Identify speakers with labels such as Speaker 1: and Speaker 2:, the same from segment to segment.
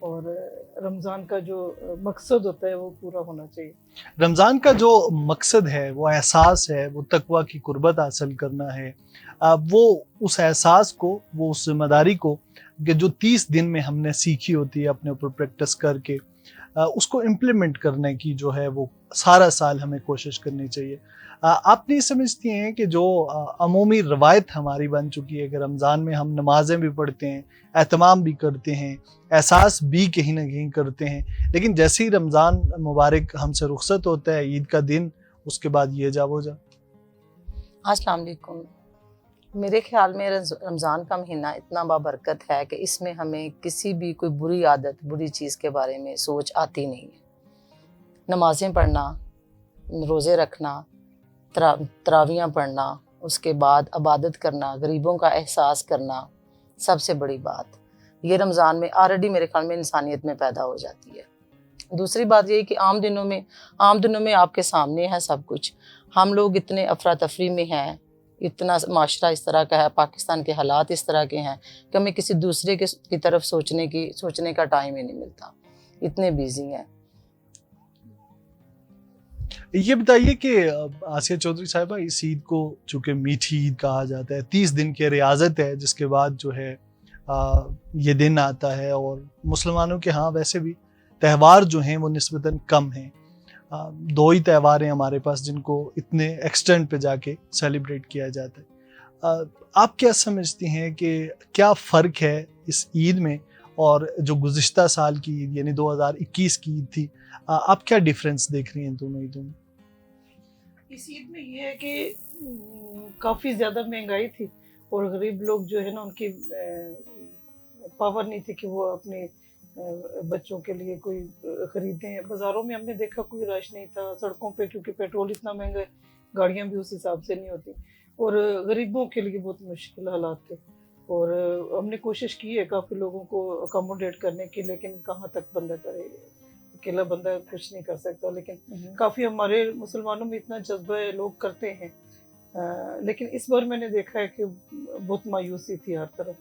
Speaker 1: اور رمضان کا جو مقصد ہوتا ہے وہ پورا ہونا چاہیے.
Speaker 2: رمضان کا جو مقصد ہے، وہ احساس ہے، وہ تقویٰ کی قربت حاصل کرنا ہے. وہ اس احساس کو، وہ اس ذمہ داری کو کہ جو 30 دن میں ہم نے سیکھی ہوتی ہے اپنے اوپر پریکٹس کر کے، اس کو امپلیمنٹ کرنے کی جو ہے وہ سارا سال ہمیں کوشش کرنی چاہیے. آپ نہیں سمجھتی ہیں کہ جو عمومی روایت ہماری بن چکی ہے کہ رمضان میں ہم نمازیں بھی پڑھتے ہیں، اہتمام بھی کرتے ہیں، احساس بھی کہیں نہ کہیں کرتے ہیں، لیکن جیسے ہی رمضان مبارک ہم سے رخصت ہوتا ہے، عید کا دن، اس کے بعد یہ جا وہ جا؟
Speaker 3: السلام علیکم. میرے خیال میں رمضان کا مہینہ اتنا بابرکت ہے کہ اس میں ہمیں کسی بھی کوئی بری عادت، بری چیز کے بارے میں سوچ آتی نہیں ہے. نمازیں پڑھنا، روزے رکھنا، تراویاں پڑھنا، اس کے بعد عبادت کرنا، غریبوں کا احساس کرنا، سب سے بڑی بات یہ رمضان میں آلریڈی میرے خیال میں انسانیت میں پیدا ہو جاتی ہے. دوسری بات یہ کہ عام دنوں میں آپ کے سامنے ہے سب کچھ. ہم لوگ اتنے افراتفری میں ہیں، اتنا معاشرہ اس طرح کا ہے، پاکستان کے حالات اس طرح کے ہیں کہ ہمیں کسی دوسرے کی طرف سوچنے کا ٹائم ہی نہیں ملتا، اتنے بیزی ہیں.
Speaker 2: یہ بتائیے کہ آسیہ چودھری صاحبہ، اس عید کو چونکہ میٹھی عید کہا جاتا ہے، 30 دن کی ریاضت ہے، جس کے بعد جو ہے یہ دن آتا ہے، اور مسلمانوں کے ہاں ویسے بھی تہوار جو ہیں وہ نسبتاً کم ہیں. 2 ہی تہوار ہیں ہمارے پاس جن کو اتنے ایکسٹینڈ پہ جا کے سیلیبریٹ کیا جاتا ہے. آپ کیا سمجھتی ہیں کہ کیا فرق ہے اس عید میں اور جو گزشتہ سال کی عید یعنی 2021 کی عید تھی؟ آپ کیا ڈیفرنس دیکھ رہی ہیں دونوں عیدوں میں؟
Speaker 1: اس عید میں یہ ہے کہ کافی زیادہ مہنگائی تھی اور غریب لوگ جو ہے نا ان کی پاور نہیں تھی کہ وہ اپنے بچوں کے لیے کوئی خریدیں. بازاروں میں ہم نے دیکھا کوئی رش نہیں تھا، سڑکوں پہ کیونکہ پیٹرول اتنا مہنگا ہے، گاڑیاں بھی اس حساب سے نہیں ہوتی، اور غریبوں کے لیے بہت مشکل حالات تھے. اور ہم نے کوشش کی ہے کافی لوگوں کو اکاموڈیٹ کرنے کی، لیکن کہاں تک بندہ کرے، اکیلا بندہ کچھ نہیں کر سکتا. لیکن کافی ہمارے مسلمانوں میں اتنا جذبہ ہے، لوگ کرتے ہیں. لیکن اس بار میں نے دیکھا ہے کہ بہت مایوسی تھی ہر طرف.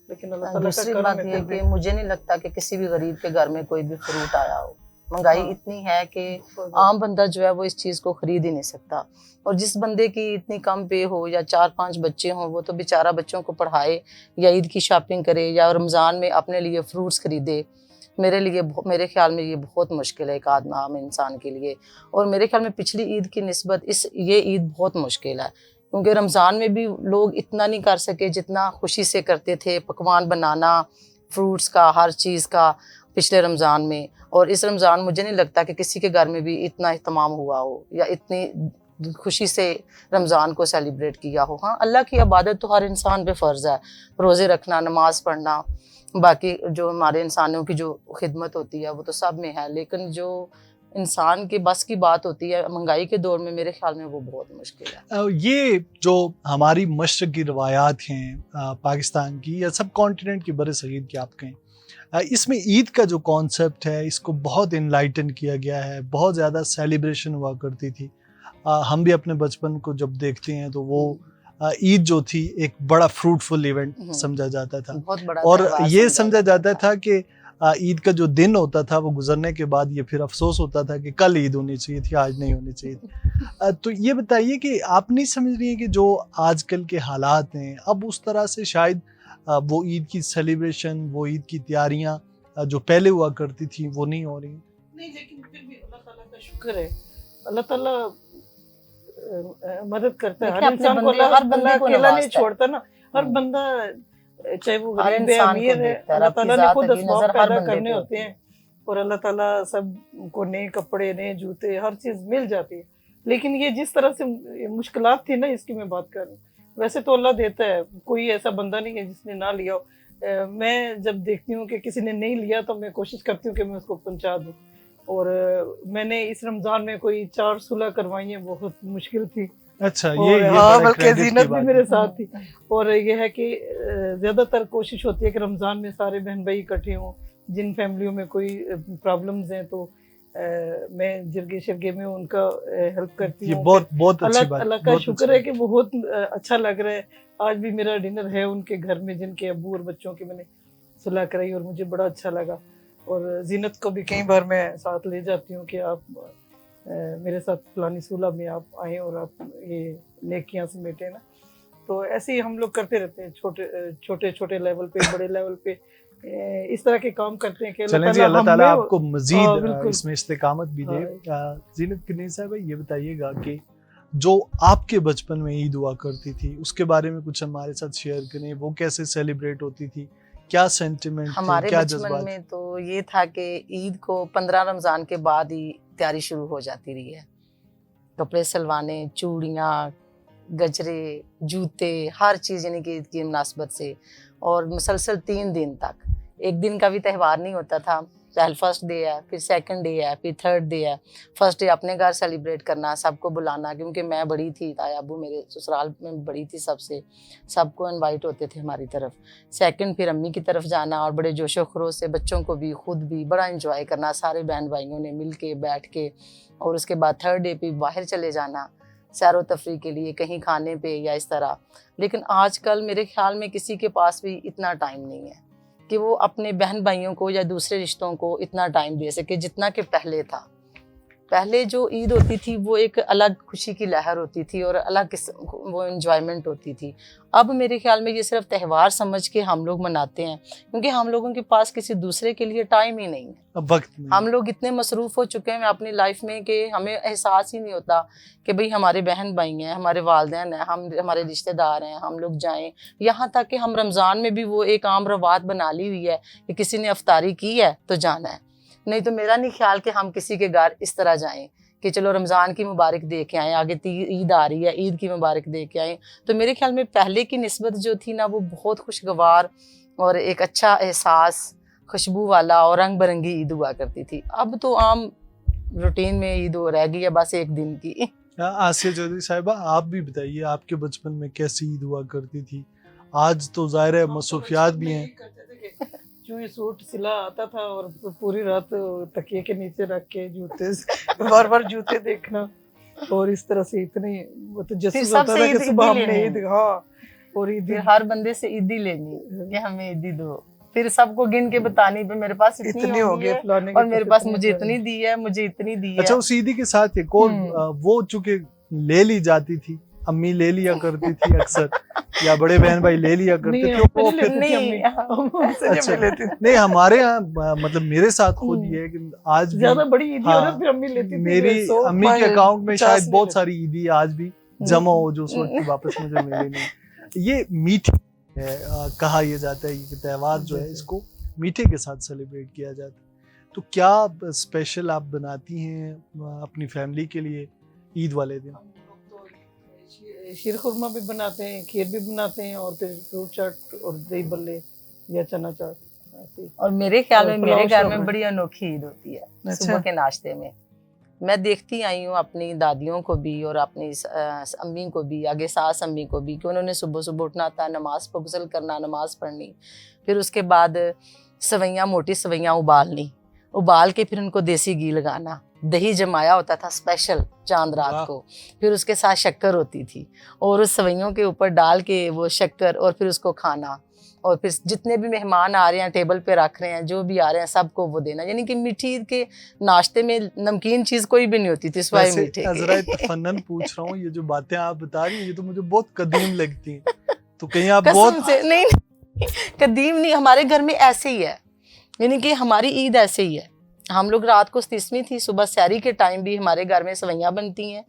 Speaker 1: لیکن اللہ تعالیٰ کا
Speaker 3: دوسری
Speaker 1: کرم
Speaker 3: بات
Speaker 1: ہے
Speaker 3: یہ
Speaker 1: پھر بھی.
Speaker 3: کہ مجھے نہیں لگتا کہ کسی بھی غریب کے گھر میں کوئی بھی فروٹ آیا ہو. مہنگائی اتنی ہے کہ عام بندہ جو ہے وہ اس چیز کو خرید ہی نہیں سکتا. اور جس بندے کی اتنی کم پے ہو یا 4-5 بچے ہوں، وہ تو بیچارہ بچوں کو پڑھائے یا عید کی شاپنگ کرے یا رمضان میں اپنے لیے فروٹس خریدے. میرے خیال میں یہ بہت مشکل ہے ایک عام انسان کے لیے. اور میرے خیال میں پچھلی عید کی نسبت یہ عید بہت مشکل ہے، کیونکہ رمضان میں بھی لوگ اتنا نہیں کر سکے جتنا خوشی سے کرتے تھے. پکوان بنانا، فروٹس کا، ہر چیز کا پچھلے رمضان میں. اور اس رمضان مجھے نہیں لگتا کہ کسی کے گھر میں بھی اتنا اہتمام ہوا ہو یا اتنی خوشی سے رمضان کو سیلیبریٹ کیا ہو. ہاں، اللہ کی عبادت تو ہر انسان پہ فرض ہے، روزے رکھنا، نماز پڑھنا، باقی جو ہمارے انسانوں کی جو خدمت ہوتی ہے وہ تو سب میں ہے. لیکن جو انسان کے بس کی بات ہوتی ہے مہنگائی کے دور میں، میرے خیال میں وہ بہت مشکل ہے.
Speaker 2: یہ جو ہماری مشرق کی روایات ہیں پاکستان کی یا سب کانٹیننٹ کی، بر صغیر کی آپ کہیں، اس میں عید کا جو کانسیپٹ ہے اس کو بہت انلائٹن کیا گیا ہے، بہت زیادہ سیلیبریشن ہوا کرتی تھی. ہم بھی اپنے بچپن کو جب دیکھتے ہیں تو وہ عید جو تھی ایک بڑا فروٹفل ایونٹ سمجھا جاتا تھا،
Speaker 3: بہت بڑا
Speaker 2: اور
Speaker 3: تہوار
Speaker 2: یہ سمجھا جاتا تھا کہ عید کا جو دن ہوتا تھا وہ گزرنے کے بعد یہ پھر افسوس ہوتا تھا کہ کل عید ہونی چاہیے تھی، آج نہیں ہونی چاہیے تھی. تو یہ بتائیے کہ آپ نہیں سمجھ رہی ہیں کہ جو آج کل کے حالات ہیں اب اس طرح سے شاید وہ عید کی سیلیبریشن، وہ عید کی تیاریاں جو پہلے ہوا کرتی تھیں وہ نہیں ہو رہی؟
Speaker 1: نہیں، لیکن پھر بھی اللہ تعالیٰ کا شکر ہے، اللہ تعالیٰ مدد کرتا ہے ہر انسان کو. اللہ اکیلا نہیں چھوڑتا نا. ہر بندہ، چاہے وہ غریب ہے امیر ہے، اللہ تعالیٰ نے خود اسباب پیدا کرنے ہوتے ہیں، اور اللہ تعالیٰ سب کو نئے کپڑے، نئے جوتے، ہر چیز مل جاتی ہے. لیکن یہ جس طرح سے مشکلات تھی نا، اس کی میں بات کر رہا ہوں. ویسے تو اللہ دیتا ہے، کوئی ایسا بندہ نہیں ہے جس نے نہ لیا ہو. میں جب دیکھتی ہوں کہ کسی نے نہیں لیا تو میں کوشش کرتی ہوں کہ میں اس کو پہنچا دوں. اور میں نے اس رمضان میں کوئی 4 صلح کروائی ہیں، بہت مشکل تھی.
Speaker 2: اچھا،
Speaker 1: ہاں، بلکہ زینت بھی میرے ساتھ تھی. اور یہ ہے کہ زیادہ تر کوشش ہوتی ہے کہ رمضان میں سارے بہن بھائی اکٹھے ہوں. جن فیملیوں میں کوئی پرابلمز ہیں تو میں جرگے شرگے میں ان کا ہیلپ کرتی ہوں.
Speaker 2: بہت اچھی بات.
Speaker 1: اللہ کا شکر ہے کہ بہت اچھا لگ رہا ہے. آج بھی میرا ڈنر ہے ان کے گھر میں، جن کے ابو اور بچوں کی میں نے صلح کرائی، اور مجھے بڑا اچھا لگا. اور زینت کو بھی کئی بار میں ساتھ لے جاتی ہوں کہ آپ میرے ساتھ فلانی صلح میں آپ آئیں اور آپ یہ نیکیاں سمیٹیں نا. تو ایسے ہی ہم لوگ کرتے رہتے ہیں چھوٹے چھوٹے لیول پہ بڑے لیول پہ اس طرح کے کام کرتے ہیں کہ
Speaker 2: چلیں جی اللہ تعالیٰ آپ کو
Speaker 1: ہاں،
Speaker 2: مزید
Speaker 1: بالکل.
Speaker 2: اس میں استقامت بھی دے. زینت کنیز صاحبہ یہ بتائیے گا کہ جو آپ کے بچپن میں عید ہوا کرتی تھی اس کے بارے میں کچھ ہمارے ساتھ شیئر کریں. وہ کیسے سیلیبریٹ ہوتی تھی, کیا سینٹیمنٹ تھے,
Speaker 3: ہمارے
Speaker 2: کیا
Speaker 3: بچپن
Speaker 2: جذبات؟
Speaker 3: میں تو یہ تھا کہ عید کو 15 رمضان کے بعد ہی تیاری شروع ہو جاتی رہی ہے. کپڑے سلوانے, چوڑیاں, گجرے, جوتے, ہر چیز یعنی کہ عید کی مناسبت سے, اور مسلسل 3 دن تک. ایک دن کا بھی تہوار نہیں ہوتا تھا. پہل فرسٹ ڈے ہے, پھر سیکنڈ ڈے ہے, پھر تھرڈ ڈے ہے. فرسٹ ڈے اپنے گھر سیلیبریٹ کرنا, سب کو بلانا, کیونکہ میں بڑی تھی, تایا ابو میرے سسرال میں بڑی تھی سب سے, سب کو انوائٹ ہوتے تھے ہماری طرف. سیکنڈ پھر امی کی طرف جانا اور بڑے جوش و خروش سے بچوں کو بھی خود بھی بڑا انجوائے کرنا, سارے بہن بھائیوں نے مل کے بیٹھ کے. اور اس کے بعد تھرڈ ڈے پہ باہر چلے جانا سیر و تفریح کے لیے, کہیں کھانے پہ یا اس طرح. لیکن آج کل میرے خیال میں کسی کے پاس بھی اتنا ٹائم نہیں ہے کہ وہ اپنے بہن بھائیوں کو یا دوسرے رشتوں کو اتنا ٹائم دے سکے جتنا کہ پہلے تھا. پہلے جو عید ہوتی تھی وہ ایک الگ خوشی کی لہر ہوتی تھی اور الگ وہ انجوائمنٹ ہوتی تھی. اب میرے خیال میں یہ صرف تہوار سمجھ کے ہم لوگ مناتے ہیں, کیونکہ ہم لوگوں کے پاس کسی دوسرے کے لیے ٹائم ہی نہیں ہے.
Speaker 2: اب وقت نہیں.
Speaker 3: ہم لوگ اتنے مصروف ہو چکے ہیں اپنی لائف میں کہ ہمیں احساس ہی نہیں ہوتا کہ بھئی ہمارے بہن بھائی ہیں, ہمارے والدین ہیں, ہمارے رشتہ دار ہیں, ہم لوگ جائیں. یہاں تک کہ ہم رمضان میں بھی وہ ایک عام روایت بنا لی ہوئی ہے کہ کسی نے افطاری کی ہے تو جانا ہے. نہیں تو میرا نہیں خیال کہ ہم کسی کے گھر اس طرح جائیں کہ چلو رمضان کی مبارک دے کے آئیں, آگے عید آ رہی ہے, عید کی مبارک دے کے آئیں. تو میرے خیال میں پہلے کی نسبت جو تھی نا وہ بہت خوشگوار اور ایک اچھا احساس, خوشبو والا اور رنگ برنگی عید ہوا کرتی تھی. اب تو عام روٹین میں عید ہو رہ گئی ہے بس ایک دن کی.
Speaker 2: آسیہ چودھری صاحبہ آپ بھی بتائیے آپ کے بچپن میں کیسی عید ہوا کرتی تھی؟ آج تو ظاہر ہے مصروفیات بھی ہیں.
Speaker 1: چوئی سوٹ سلا آتا تھا اور پوری رات تکیے کے نیچے رکھ کے جوتے بار بار جوتے دیکھنا, اور اس طرح سے اتنی تجسس ہوتا تھا کہ صبح ہم نے عید, ہاں, اور عید
Speaker 3: ہر بندے سے عیدی لینی کہ ہمیں عیدی دو, پھر سب کو گن کے بتانی پہ میرے پاس اتنی ہو گئی ہے اور میرے پاس مجھے اتنی دی ہے, مجھے اتنی دی ہے.
Speaker 2: اچھا اس عیدی کے ساتھ ایک اور وہ چونکہ لے لی جاتی تھی, امی لے لیا کرتی تھی اکثر, یا بڑے بہن بھائی لے لیا کرتے تھے. نہیں ہمارے یہاں مطلب میرے ساتھ خود یہ ہے کہ آج
Speaker 1: زیادہ بڑی عیدی اور پھر امی لیتی تھی.
Speaker 2: میری امی کے اکاؤنٹ میں شاید بہت ساری عیدی آج بھی جمع ہو جو اس وقت واپس مجھے ملے نہیں. یہ میٹھی ہے, کہا یہ جاتا ہے کہ تہوار جو ہے اس کو میٹھے کے ساتھ سیلیبریٹ کیا جاتا ہے. تو کیا اسپیشل آپ بناتی ہیں اپنی فیملی کے لیے عید والے دن؟
Speaker 1: شیر خورما بھی بناتے ہیں, کھیر بھی بناتے ہیں, اور پھر فروٹ چاٹ اور دہی بلے یا چنا چاٹ.
Speaker 3: اور میرے خیال میں میرے گھر میں بڑی انوکھی عید ہوتی ہے صبح کے ناشتے میں. میں دیکھتی آئی ہوں اپنی دادیوں کو بھی اور اپنی امی کو بھی, آگے ساس امی کو بھی, کہ انہوں نے صبح صبح اٹھنا تھا, نماز غسل کرنا, نماز پڑھنی, پھر اس کے بعد سویاں, موٹی سویاں ابالنی, ابال کے پھر ان کو دیسی گھی لگانا, دہی جمایا ہوتا تھا اسپیشل چاند رات کو, پھر اس کے ساتھ شکر ہوتی تھی, اور اس سویوں کے اوپر ڈال کے وہ شکر, اور پھر اس کو کھانا, اور پھر جتنے بھی مہمان آ رہے ہیں ٹیبل پہ رکھ رہے ہیں, جو بھی آ رہے ہیں سب کو وہ دینا. یعنی کہ میٹھی عید کے ناشتے میں نمکین چیز کوئی بھی نہیں ہوتی تھی سوائے میٹھے کے.
Speaker 2: ذرا تفنن پوچھ رہا ہوں, یہ جو باتیں آپ بتا رہی ہیں یہ تو مجھے بہت قدیم لگتی ہیں, تو کہیں آپ بہت
Speaker 3: نہیں قدیم نہیں, ہمارے گھر میں ایسے ہی ہے. یعنی کہ ہماری عید ایسے ہی ہے. ہم لوگ رات کو 30ویں تھی, صبح سحری کے ٹائم بھی ہمارے گھر میں سویاں بنتی ہیں,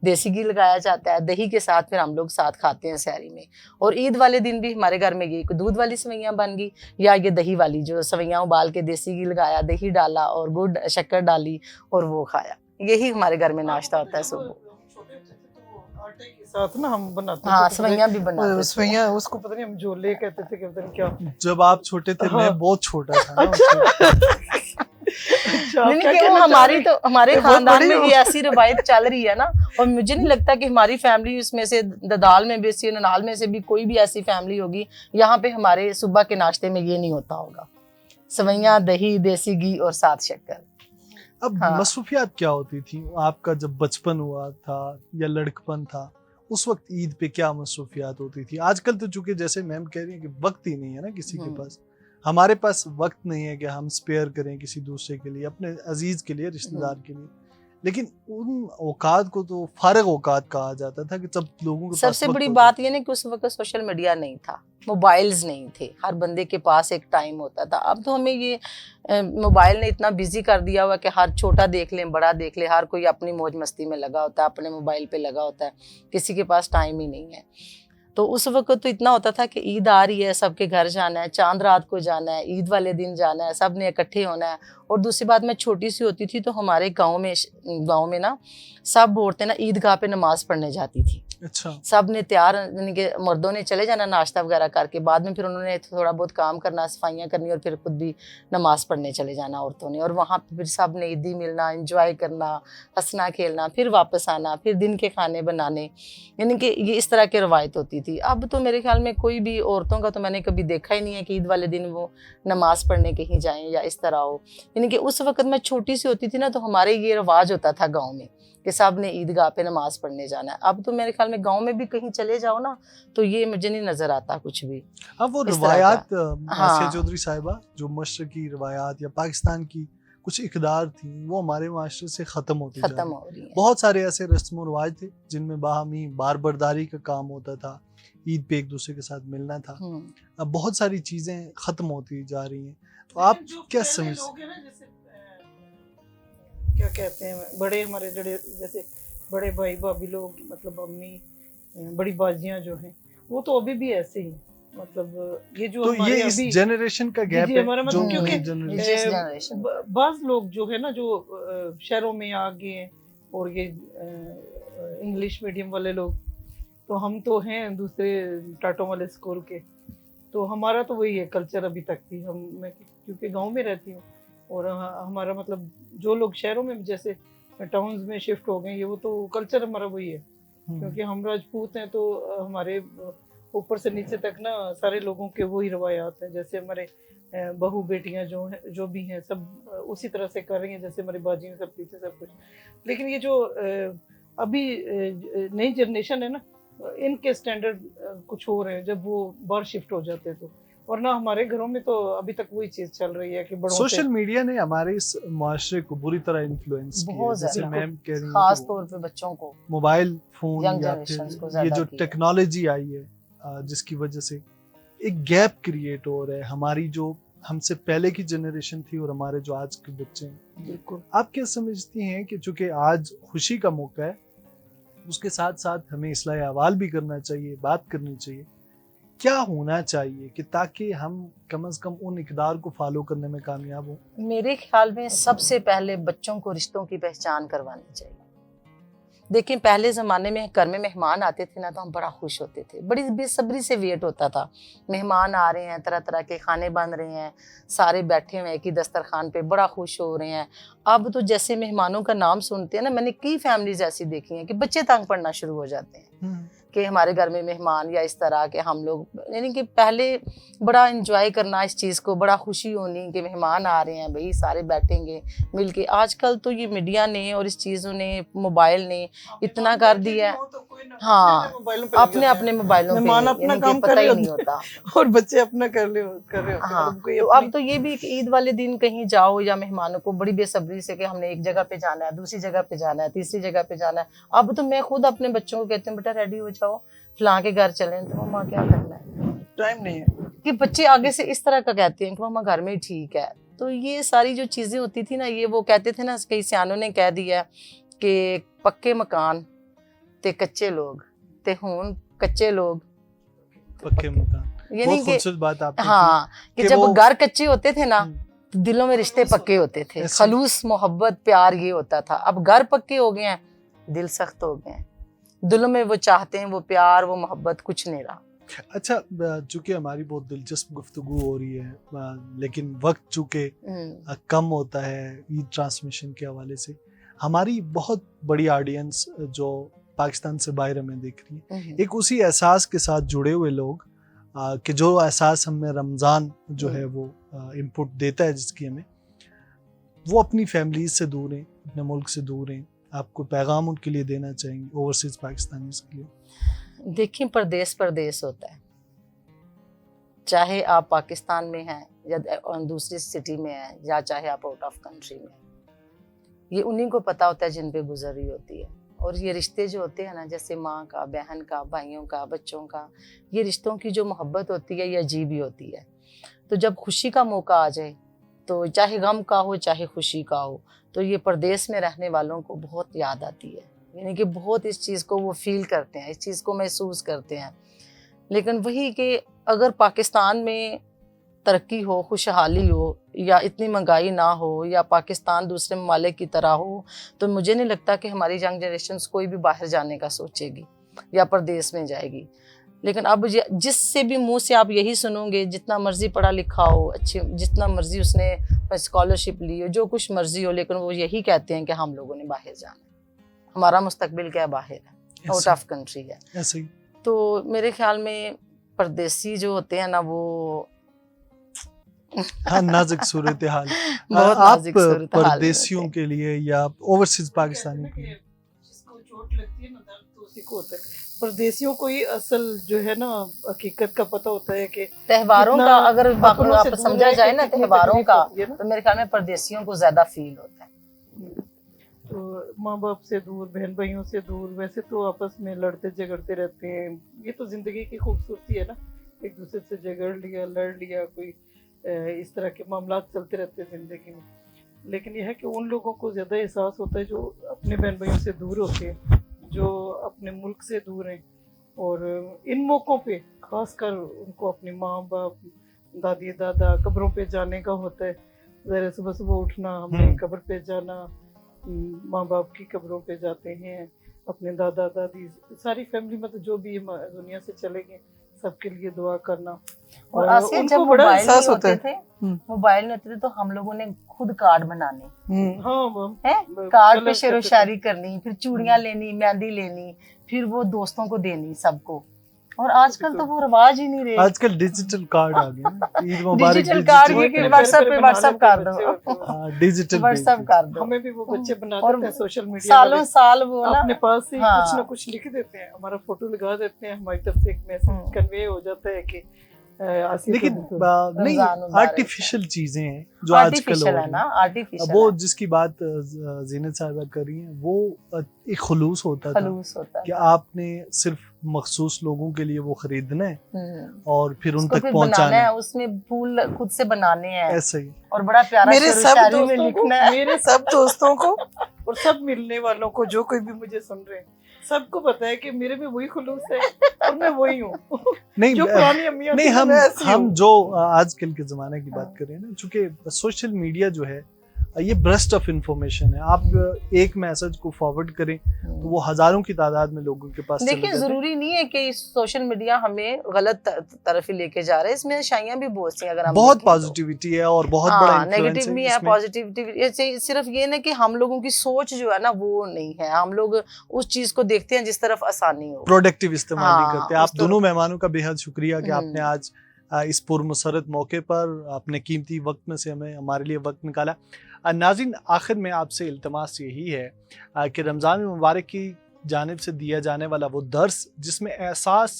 Speaker 3: دیسی گھی لگایا جاتا ہے, دہی کے ساتھ پھر ہم لوگ ساتھ کھاتے ہیں سحری میں. اور عید والے دن بھی ہمارے گھر میں یہ دودھ والی سویاں بن گئی, یا یہ دہی والی جو سویاں ابال کے دیسی گھی لگایا, دہی ڈالا اور گڑ شکر ڈالی اور وہ کھایا. یہی ہمارے گھر میں ناشتہ ہوتا ہے صبح.
Speaker 1: ساتھ نا ہم بناتے
Speaker 3: ہاں سویاں بھی بناتے ہیں.
Speaker 1: سویاں اس کو پتہ نہیں ہم جھولے کہتے تھے کہ پتہ نہیں کیا.
Speaker 2: جب آپ چھوٹے تھے میں بہت چھوٹا تھا نا.
Speaker 3: ہمارے خاندان میں یہ ایسی روایت چل رہی ہے نا, اور مجھے نہیں لگتا کہ ہماری فیملی اس میں سے ددال میں بھی, ننال میں سے بھی کوئی بھی ایسی فیملی ہوگی یہاں پہ ہمارے صبح کے ناشتے میں یہ نہیں ہوتا ہوگا. سویاں, دہی, دیسی گھی اور ساتھ شکر.
Speaker 2: اب مصروفیات کیا ہوتی تھی آپ کا جب بچپن ہوا تھا یا لڑکپن تھا, اس وقت عید پہ کیا مصروفیات ہوتی تھی؟ آج کل تو چونکہ جیسے میم کہہ رہی ہیں کہ وقت ہی نہیں ہے نا کسی کے پاس, ہمارے پاس وقت نہیں ہے کہ ہم اسپیئر کریں کسی دوسرے کے لیے، اپنے عزیز کے لیے، رشتہ دار کے لیے. لیکن ان اوقات کو تو فارغ اوقات کہا جاتا تھا کہ جب لوگوں کے
Speaker 3: سب
Speaker 2: پاس
Speaker 3: سے
Speaker 2: وقت
Speaker 3: بڑی
Speaker 2: ہوتا
Speaker 3: بات یہ نا کہ اس وقت سوشل میڈیا نہیں تھا، موبائلز نہیں تھے، ہر بندے کے پاس ایک ٹائم ہوتا تھا. اب تو ہمیں یہ موبائل نے اتنا بزی کر دیا ہوا کہ ہر چھوٹا دیکھ لیں بڑا دیکھ لیں، ہر کوئی اپنی موج مستی میں لگا ہوتا ہے، اپنے موبائل پہ لگا ہوتا ہے، کسی کے پاس ٹائم ہی نہیں ہے. تو اس وقت تو اتنا ہوتا تھا کہ عید آ رہی ہے، سب کے گھر جانا ہے، چاند رات کو جانا ہے، عید والے دن جانا ہے، سب نے اکٹھے ہونا ہے. اور دوسری بات، میں چھوٹی سی ہوتی تھی تو ہمارے گاؤں میں نا سب عورتیں نا عیدگاہ پہ نماز پڑھنے جاتی تھی.
Speaker 2: اچھا.
Speaker 3: سب نے تیار، یعنی کہ مردوں نے چلے جانا ناشتہ وغیرہ کر کے، بعد میں پھر انہوں نے تھوڑا بہت کام کرنا، صفائیاں کرنی، اور پھر خود بھی نماز پڑھنے چلے جانا عورتوں نے. اور وہاں پہ پھر سب نے عیدی ملنا، انجوائے کرنا، ہنسنا کھیلنا، پھر واپس آنا، پھر دن کے کھانے بنانے. یعنی کہ یہ اس طرح کی روایت ہوتی تھی. اب تو میرے خیال میں کوئی بھی عورتوں کا تو میں نے کبھی دیکھا ہی نہیں ہے کہ عید والے دن وہ نماز پڑھنے کہیں جائیں یا اس طرح ہو. یعنی کہ اس وقت میں چھوٹی سی ہوتی تھی نا تو ہمارے یہ رواج ہوتا تھا گاؤں میں کہ سب نے عیدگاہ پہ نماز پڑھنے جانا ہے. اب تو میرے خیال میں گاؤں میں بھی کہیں چلے جاؤ نا تو یہ مجھے نہیں نظر آتا کچھ بھی.
Speaker 2: اب وہ
Speaker 3: اس طرح
Speaker 2: روایات
Speaker 3: ہاں.
Speaker 2: آسیہ چودھری صاحبہ، جو مشرقی روایات یا پاکستان کی کچھ اقدار تھیں، وہ ہمارے معاشرے سے ختم ہوتی جا رہی
Speaker 3: ختم
Speaker 2: ہیں.
Speaker 3: ہو رہی ہے.
Speaker 2: بہت سارے ایسے رسم و رواج تھے جن میں باہمی بار برداری کا کام ہوتا تھا، عید پہ ایک دوسرے کے ساتھ ملنا تھا. اب بہت ساری چیزیں ختم ہوتی جا رہی ہیں. تو آپ کیا سمجھتے ہیں؟
Speaker 1: کیا کہتے ہیں، بڑے ہمارے جیسے بڑے بھائی بھابھی لوگ، مطلب امی، بڑی باجیاں جو ہیں، وہ تو ابھی بھی ایسے ہی، مطلب یہ جو
Speaker 2: تو
Speaker 1: ہمارے
Speaker 2: یہ اس
Speaker 1: ابھی
Speaker 2: جنریشن کا گیپ
Speaker 1: جی
Speaker 2: ہے
Speaker 1: ہمارا
Speaker 2: جو
Speaker 1: مطلب کیونکہ
Speaker 3: جس جنریشن
Speaker 1: بعض لوگ جو ہے نا جو شہروں میں آ گئے ہیں، اور یہ انگلش میڈیم والے لوگ، تو ہم تو ہیں دوسرے ٹاٹوں والے اسکول کے، تو ہمارا تو وہی ہے کلچر ابھی تک بھی. میں کیونکہ گاؤں میں رہتی ہوں، اور ہمارا مطلب جو لوگ شہروں میں جیسے ٹاؤنز میں شفٹ ہو گئے ہیں، وہ تو کلچر ہمارا وہی ہے. کیونکہ ہم راجپوت ہیں تو ہمارے اوپر سے نیچے تک نا سارے لوگوں کے وہی روایات ہیں. جیسے ہمارے بہو بیٹیاں جو بھی ہیں سب اسی طرح سے کر رہی ہیں جیسے ہماری باجیاں سب پیچھے سب کچھ. لیکن یہ جو ابھی نئی جنریشن ہے نا، ان کے سٹینڈرڈ کچھ ہو رہے ہیں جب وہ باہر شفٹ ہو جاتے ہیں تو. ورنہ ہمارے گھروں میں تو ابھی تک وہی چیز چل رہی ہے کہ بڑوں سے
Speaker 2: سوشل میڈیا نے ہمارے اس معاشرے کو بری طرح انفلوئنس کیا ہے.
Speaker 3: بہت
Speaker 2: جیسے
Speaker 3: زیادہ،
Speaker 2: میم کہہ رہی ہیں
Speaker 3: خاص
Speaker 2: کہ
Speaker 3: طور پہ بچوں کو،
Speaker 2: موبائل فون
Speaker 3: ینگ
Speaker 2: یا
Speaker 3: جنریشنز کو
Speaker 2: پھر
Speaker 3: زیادہ
Speaker 2: یہ جو
Speaker 3: کیا.
Speaker 2: ٹیکنالوجی آئی ہے جس کی وجہ سے ایک گیپ کریٹ ہو رہا ہے ہماری جو ہم سے پہلے کی جنریشن تھی اور ہمارے جو آج کے بچے ہیں.
Speaker 1: بالکل.
Speaker 2: آپ کیا سمجھتی ہیں کہ چونکہ آج خوشی کا موقع ہے، اس کے ساتھ ساتھ ہمیں اصلاح احوال بھی کرنا چاہیے، بات کرنی چاہیے، کیا ہونا چاہیے کہ تاکہ ہم کم از کم ان اقدار کو فالو کرنے میں کامیاب ہوں؟
Speaker 3: میرے خیال میں سب سے پہلے بچوں کو رشتوں کی پہچان کروانی چاہیے. دیکھیں پہلے زمانے میں گھر میں مہمان آتے تھے نا تو ہم بڑا خوش ہوتے تھے، بڑی بے صبری سے ویٹ ہوتا تھا. مہمان آ رہے ہیں، طرح طرح کے کھانے بن رہے ہیں، سارے بیٹھے ہوئے ایک ہی دسترخوان پہ، بڑا خوش ہو رہے ہیں. اب تو جیسے مہمانوں کا نام سنتے ہیں نا، میں نے کئی فیملیز ایسی دیکھی ہیں کہ بچے تنگ پڑنا شروع ہو جاتے ہیں کہ ہمارے گھر میں مہمان، یا اس طرح کہ ہم لوگ، یعنی کہ پہلے بڑا انجوائے کرنا اس چیز کو، بڑا خوشی ہونی کہ مہمان آ رہے ہیں، بھئی سارے بیٹھیں گے مل کے. آج کل تو یہ میڈیا نے اور اس چیزوں نے، موبائل نے اتنا کر دیا ہے. ہاں، اپنے اپنے موبائلوں پہ،
Speaker 1: مہمان اپنا
Speaker 3: یعنی کہ
Speaker 1: کام کر
Speaker 3: پتہ
Speaker 1: رہے
Speaker 3: ہی نہیں
Speaker 1: ہوتے
Speaker 3: ہوتا.
Speaker 1: اور بچے اپنا کر رہے ہوتے.
Speaker 3: ہاں، تو اب تو یہ بھی کہ عید والے دن کہیں جاؤ یا مہمانوں کو بڑی بے صبری سے کہ ہم نے ایک جگہ پہ جانا ہے، دوسری جگہ پہ جانا ہے، تیسری جگہ پہ جانا ہے. اب تو میں خود اپنے بچوں کو کہتی ہوں بیٹا ریڈی ہو جاؤ، فلاں کے گھر چلیں. تو ماما کیا کرنا ہے،
Speaker 1: ٹائم نہیں ہے.
Speaker 3: کہ بچے آگے سے اس طرح کا کہتے ہیں کہ ماما گھر میں ہی ٹھیک ہے. تو یہ ساری جو چیزیں ہوتی تھی نا، یہ وہ کہتے تھے نا، کئی سیانوں نے کہہ دیا کہ پکے مکان تے کچے لوگ تے ہون کچے لوگ
Speaker 2: پکے مکان.
Speaker 3: یعنی
Speaker 2: بہت
Speaker 3: کہ
Speaker 2: خوبصورت بات آپ نے
Speaker 3: ہاں،
Speaker 2: کی
Speaker 3: کہ جب گھر کچے ہوتے تھے نا تو دلوں میں رشتے پکے ہوتے تھے،
Speaker 2: ایسے.
Speaker 3: خلوص محبت پیار یہ ہوتا تھا. اب گھر پکے ہو گئے ہیں، دل سخت ہو گئے ہیں، دلوں میں وہ چاہتے ہیں وہ پیار وہ محبت کچھ نہیں رہا.
Speaker 2: اچھا، چونکہ ہماری بہت دلچسپ گفتگو ہو رہی ہے، لیکن وقت چونکہ کم ہوتا ہے عید ٹرانسمیشن کے حوالے سے، ہماری بہت بڑی آڈینس جو پاکستان سے باہر ہمیں دیکھ رہی ہے، ایک اسی احساس کے ساتھ جڑے ہوئے لوگ کہ جو احساس ہمیں رمضان جو ہے وہ انپٹ دیتا ہے، جس کی ہمیں، وہ اپنی فیملیز سے دور ہیں، اپنے ملک سے دور ہیں. آپ کو پیغام ان کے لیے دینا چاہیں گے، اوورسیز پاکستانیز کے لیے؟
Speaker 3: دیکھیں پردیس پردیس ہوتا ہے، چاہے آپ پاکستان میں ہیں یا دوسری سٹی میں ہیں یا چاہے آپ آؤٹ آف کنٹری میں، یہ انہیں کو پتہ ہوتا ہے جن پہ گزر رہی ہوتی ہے. اور یہ رشتے جو ہوتے ہیں نا، جیسے ماں کا، بہن کا، بھائیوں کا، بچوں کا، یہ رشتوں کی جو محبت ہوتی ہے یہ عجیب ہی ہوتی ہے. تو جب خوشی کا موقع آ جائے، تو چاہے غم کا ہو چاہے خوشی کا ہو، تو یہ پردیس میں رہنے والوں کو بہت یاد آتی ہے. یعنی کہ بہت اس چیز کو وہ فیل کرتے ہیں، اس چیز کو محسوس کرتے ہیں. لیکن وہی کہ اگر پاکستان میں ترقی ہو، خوشحالی ہو، یا اتنی مہنگائی نہ ہو، یا پاکستان دوسرے ممالک کی طرح ہو، تو مجھے نہیں لگتا کہ ہماری ینگ جنریشنز کوئی بھی باہر جانے کا سوچے گی یا پردیس میں جائے گی. لیکن اب جس سے بھی منہ سے آپ یہی سنو گے، جتنا مرضی پڑھا لکھا ہو، اچھی جتنا مرضی اس نے اسکالرشپ لی ہو، جو کچھ مرضی ہو، لیکن وہ یہی کہتے ہیں کہ ہم لوگوں نے باہر جانا ہے، ہمارا مستقبل کیا باہر ہے، آؤٹ آف کنٹری ہے.
Speaker 2: ایسے ہی
Speaker 3: تو میرے خیال میں پردیسی جو ہوتے ہیں نا، وہ
Speaker 2: ہاں نازک صورتحال.
Speaker 3: بہت
Speaker 2: آپ
Speaker 3: نازک صورتحال میں
Speaker 2: پردیسیوں
Speaker 3: ہوتے
Speaker 2: کے لیے یا اوورسیز پاکستانی کے لیے،
Speaker 1: جس کو چوٹ لگتی ہے نا، درد تو اسی کو ہوتا ہے. پردیسیوں کو ہی اصل جو ہے نا حقیقت کا پتہ ہوتا ہے کہ
Speaker 3: تہواروں
Speaker 1: کتنا
Speaker 3: کا اگر
Speaker 1: اپنوں سے
Speaker 3: آپ
Speaker 1: دور
Speaker 3: سمجھا
Speaker 1: رہ
Speaker 3: جائے
Speaker 1: کے
Speaker 3: نا
Speaker 1: کتنی
Speaker 3: تہواروں
Speaker 1: تکلیف
Speaker 3: کا،
Speaker 1: ہوتی ہے نا.
Speaker 3: تو میرے خیال میں پردیسیوں کو زیادہ فیل ہوتا ہے.
Speaker 1: تو ماں باپ سے دور، بہن بھائیوں سے دور، ویسے تو آپس میں لڑتے جھگڑتے رہتے ہیں. یہ تو زندگی کی خوبصورتی ہے نا، ایک دوسرے سے جھگڑ لیا، لڑ لیا، کوئی اس طرح کے معاملات چلتے رہتے ہیں زندگی میں. لیکن یہ ہے کہ ان لوگوں کو زیادہ احساس ہوتا ہے جو اپنے بہن بھائیوں سے دور ہوتے ہیں، جو اپنے ملک سے دور ہیں. اور ان موقعوں پہ خاص کر ان کو اپنی ماں باپ، دادی دادا قبروں پہ جانے کا ہوتا ہے. ذرا صبح صبح اٹھنا، ہم نے قبر پہ جانا، ماں باپ کی قبروں پہ جاتے ہیں، اپنے دادا دادی، ساری فیملی میں تو جو بھی دنیا سے چلے گئے سب کے لیے دعا کرنا.
Speaker 3: اور آسیہ
Speaker 1: ان
Speaker 3: جب
Speaker 1: کو بڑا
Speaker 3: موبائل
Speaker 1: احساس
Speaker 3: نہیں
Speaker 1: ہوتا
Speaker 3: ہوتے
Speaker 1: ہے.
Speaker 3: تھے، موبائل نہیں ہوتے تھے، تو ہم لوگوں نے خود کارڈ بنانے،
Speaker 1: ہاں
Speaker 3: کارڈ پہ شعر و شاعری کرنی، پھر چوڑیاں لینی، مہندی لینی، پھر وہ دوستوں کو دینی سب کو. اور آج کل تو وہ رواج ہی نہیں رہے.
Speaker 2: آج کل ڈیجیٹل کارڈ آ گئے نا، عید مبارک
Speaker 3: ڈیجیٹل کارڈ یہ واٹس ایپ پہ واٹس ایپ کر دو،
Speaker 2: ڈیجیٹل
Speaker 3: واٹس ایپ کر دو.
Speaker 1: ہمیں بھی وہ بچے بنا
Speaker 3: اور
Speaker 1: دیتے ہیں سوشل میڈیا
Speaker 3: سالوں سال وہ نا
Speaker 1: اپنے پاس سے
Speaker 3: ہاں.
Speaker 1: کچھ نہ کچھ لکھ دیتے ہیں، ہمارا فوٹو لگا دیتے ہیں، ہماری طرف سے ایک میسج کنوے ہو جاتا ہے کہ
Speaker 2: لیکن نہیں، آرٹیفیشل چیزیں ہیں جو آج کل ہو
Speaker 3: آرٹیفیشل ہے نا، آرٹیفیشل
Speaker 2: وہ جس کی بات زینت صاحبہ کر رہی ہیں، وہ ایک خلوص ہوتا تھا
Speaker 3: خلوص ہوتا
Speaker 2: کہ
Speaker 3: ہے.
Speaker 2: آپ نے صرف مخصوص لوگوں کے لیے وہ خریدنا ہے اور پھر ان تک
Speaker 3: پھر
Speaker 2: پہنچانا
Speaker 3: بنانا
Speaker 2: ہے.
Speaker 3: ہے، اس میں پھول خود سے بنانے ہیں،
Speaker 2: ایسا ہی
Speaker 3: اور بڑا پیارا
Speaker 1: میرے
Speaker 3: شعر و
Speaker 1: سب
Speaker 3: شاعری میں
Speaker 1: دوستوں کو،
Speaker 3: لکھنا ہے.
Speaker 1: میرے سب دوستوں کو اور سب ملنے والوں کو، جو کوئی بھی مجھے سن رہے ہیں، سب کو پتا ہے کہ میرے میں وہی خلوص ہے اور میں وہی ہوں.
Speaker 2: نہیں
Speaker 1: جو پرانی امیاں
Speaker 2: نہیں،
Speaker 1: تھیں، میں ایسی
Speaker 2: ہم
Speaker 1: ہوں.
Speaker 2: جو آج کل کے زمانے کی بات کر رہے ہیں نا، چونکہ سوشل میڈیا جو ہے یہ برسٹ آف انفارمیشن ہے. آپ ایک میسج کو فارورڈ کریں تو وہ ہزاروں کی تعداد میں لوگوں کے پاس چلا
Speaker 3: دیکھیں،
Speaker 2: جاتا ہے.
Speaker 3: ضروری نہیں ہے کہ سوشل میڈیا ہمیں غلط طرف ہی لے کے جا رہا ہے، اس میں اچھائیاں بھی بہت سی ہیں. اگر ہم
Speaker 2: بہت
Speaker 3: دیکھیں تو
Speaker 2: پازیٹیوٹی ہے اور بہت بڑا انفلوئنس
Speaker 3: نیگیٹو بھی
Speaker 2: ہے
Speaker 3: ہے،
Speaker 2: اس میں.
Speaker 3: پازیٹیوٹی. صرف یہ نا کہ ہم لوگوں کی سوچ جو ہے نا وہ نہیں ہے، ہم لوگ اس چیز کو دیکھتے ہیں جس طرف آسانی ہو،
Speaker 2: پروڈکٹیو استعمال نہیں کرتے. آپ
Speaker 3: اس طرف.
Speaker 2: دونوں مہمانوں کا بے حد شکریہ کہ آپ نے آج اس پرمسرت موقع پر اپنے قیمتی وقت میں سے ہمارے لیے وقت نکالا. ناظرین، آخر میں آپ سے التماس یہی ہے کہ رمضان مبارک کی جانب سے دیا جانے والا وہ درس جس میں احساس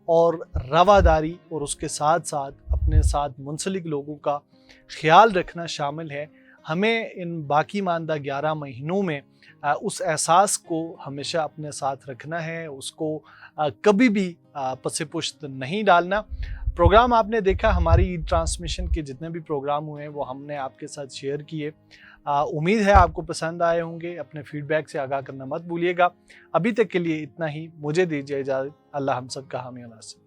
Speaker 2: اور رواداری اور اس کے ساتھ ساتھ اپنے ساتھ منسلک لوگوں کا خیال رکھنا شامل ہے، ہمیں ان باقی ماندہ 11 مہینوں میں اس احساس کو ہمیشہ اپنے ساتھ رکھنا ہے، اس کو کبھی بھی پس پشت نہیں ڈالنا. پروگرام آپ نے دیکھا، ہماری عید ٹرانسمیشن کے جتنے بھی پروگرام ہوئے ہیں وہ ہم نے آپ کے ساتھ شیئر کیے. امید ہے آپ کو پسند آئے ہوں گے. اپنے فیڈ بیک سے آگاہ کرنا مت بھولیے گا. ابھی تک کے لیے اتنا ہی، مجھے دیجیے اجازت. اللہ ہم سب کا حامی و ناصر.